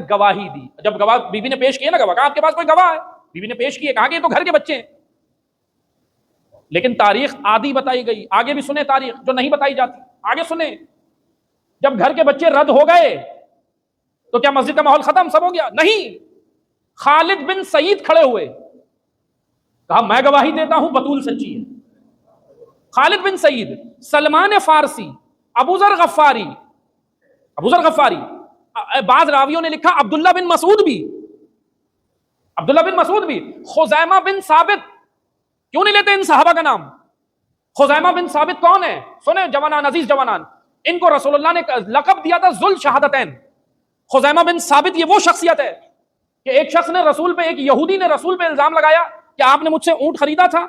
گواہی دی. جب گواہ بیوی نے پیش کیے نا گواہ, کہا آپ کے پاس کوئی گواہ ہے؟ بیوی نے پیش کیے, کہا کہ یہ تو گھر کے بچے ہیں. لیکن تاریخ آدھی بتائی گئی, آگے بھی سنیں تاریخ جو نہیں بتائی جاتی, آگے سنیں. جب گھر کے بچے رد ہو گئے تو کیا مسجد کا ماحول ختم, سب ہو گیا؟ نہیں. خالد بن سعید کھڑے ہوئے, کہا میں گواہی دیتا ہوں بطول سچی ہے. خالد بن سعید, سلمان فارسی, ابو ذر غفاری, بعض راویوں نے لکھا عبداللہ بن مسعود بھی, خزیمہ بن ثابت. کیوں نہیں لیتے ان صحابہ کا نام؟ خزیمہ بن ثابت کون ہے؟ سنیں جوانان, عزیز جوانان, ان کو رسول اللہ نے لقب دیا تھا ذو الشہادتین. خزیمہ بن ثابت یہ وہ شخصیت ہے کہ ایک شخص نے رسول پہ, ایک یہودی نے رسول پہ الزام لگایا کہ آپ نے مجھ سے اونٹ خریدا تھا,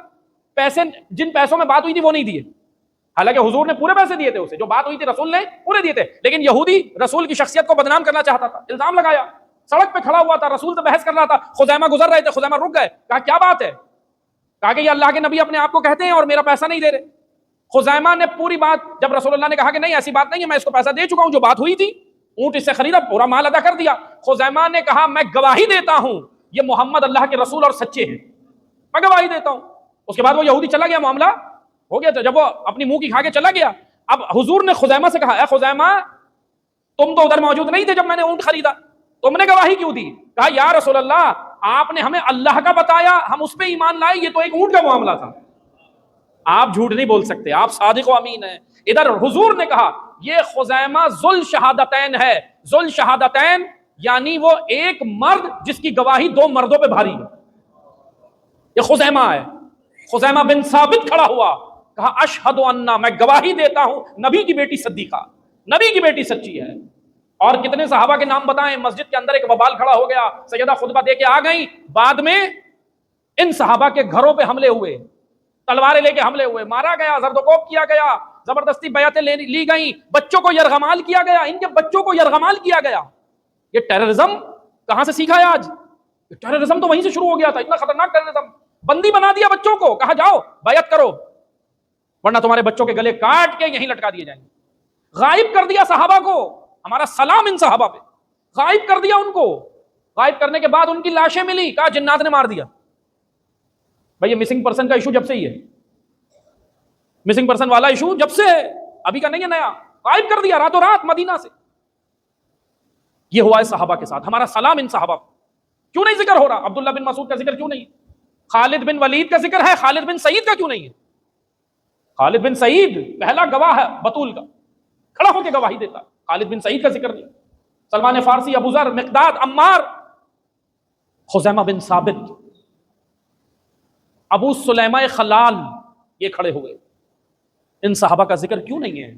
پیسے جن پیسوں میں بات ہوئی تھی وہ نہیں دیے. حالانکہ حضور نے پورے پیسے دیے تھے اسے, جو بات ہوئی تھی رسول نے پورے دیے تھے, لیکن یہودی رسول کی شخصیت کو بدنام کرنا چاہتا تھا, الزام لگایا. سڑک پہ کھڑا ہوا تھا, رسول سے بحث کر رہا تھا, خزیمہ گزر رہے تھے, خزیمہ رک گئے, کہا کیا بات ہے؟ کہا کہ یہ اللہ کے نبی اپنے آپ کو کہتے ہیں اور میرا پیسہ نہیں دے رہے. خزیمہ نے پوری بات, جب رسول اللہ نے کہا کہ نہیں ایسی بات نہیں ہے, میں اس کو پیسہ دے چکا ہوں, جو بات ہوئی تھی اونٹ اس سے خریدا, پورا مال ادا کر دیا. خزیمہ نے کہا میں گواہی دیتا ہوں یہ محمد اللہ کے رسول اور سچے ہیں, میں گواہی دیتا ہوں. اس کے بعد وہ یہودی چلا گیا, معاملہ ہو گیا. جب وہ اپنی منہ کی کھا کے چلا گیا, اب حضور نے خزیمہ سے کہا اے خزیمہ تم تو ادھر موجود نہیں تھے جب میں نے اونٹ خریدا, تم نے گواہی کیوں دی؟ کہا یا رسول اللہ آپ نے ہمیں اللہ کا بتایا, ہم اس پہ ایمان لائے, یہ تو ایک اونٹ کا معاملہ تھا. آپ جھوٹ نہیں بول سکتے, آپ صادق و امین ہیں. ادھر حضور نے کہا یہ خزیمہ ذو الشہادتین ہے. ذو الشہادتین یعنی وہ ایک مرد جس کی گواہی دو مردوں پہ بھاری ہے, یہ خزیمہ ہے. خزیمہ بن ثابت کھڑا ہوا, کہا اشہد ان, میں گواہی دیتا ہوں نبی کی بیٹی صدیقہ, نبی کی بیٹی سچی ہے. اور کتنے صحابہ کے نام بتائیں. مسجد کے اندر ایک وبال کھڑا ہو گیا, سیدہ خطبہ دے کے آ گئیں, بعد میں ان صحابہ کے گھروں پہ حملے ہوئے, تلواریں لے کے حملے ہوئے, مارا گیا, زرد و کوب کیا گیا, زبردستی بیعتیں لی گئیں, بچوں کو یرغمال کیا گیا, ان کے بچوں کو یرغمال کیا گیا. یہ ٹیررزم کہاں سے سیکھا ہے آج؟ ٹیررزم تو وہیں سے شروع ہو گیا تھا, اتنا خطرناک ٹیررزم. بندی بنا دیا بچوں کو, کہا جاؤ بیعت کرو ورنہ تمہارے بچوں کے گلے کاٹ کے یہیں لٹکا دیے جائیں گے. غائب کر دیا صحابہ کو, ہمارا سلام ان صحابہ پہ, غائب کر دیا ان کو. غائب کرنے کے بعد ان کی لاشیں ملی, کہا جنات نے مار دیا. بھئی یہ مسنگ پرسن کا ایشو جب سے ہی ہے, مسنگ پرسن والا ایشو جب سے ہے, ابھی کا نہیں ہے نیا. غائب کر دیا راتوں رات مدینہ سے. یہ ہوا ہے صحابہ کے ساتھ. ہمارا سلام ان صحابہ پہ. کیوں نہیں ذکر ہو رہا؟ عبداللہ بن مسعود کا ذکر کیوں نہیں؟ خالد بن ولید کا ذکر ہے, خالد بن سعید کا کیوں نہیں ہے؟ خالد بن سعید پہلا گواہ ہے بطول کا, کھڑا ہو کے گواہی دیتا. خالد بن سعید کا ذکر نہیں. سلمان فارسی, ابو ذر, مقداد, عمار, خزیمہ بن ثابت, ابو سلیمہ خلال, یہ کھڑے ہوئے. ان صحابہ کا ذکر کیوں نہیں ہے؟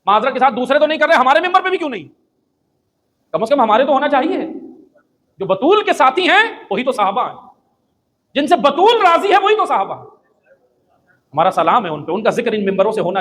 معذرت کے ساتھ دوسرے تو نہیں کر رہے, ہمارے ممبر پہ بھی کیوں نہیں؟ کم از کم ہمارے تو ہونا چاہیے. جو بطول کے ساتھی ہیں وہی تو صحابہ ہیں, جن سے بطول راضی ہے وہی تو صحابہ ہیں. ہمارا سلام ہے ان پہ, ان کا ذکر ان ممبروں سے ہونا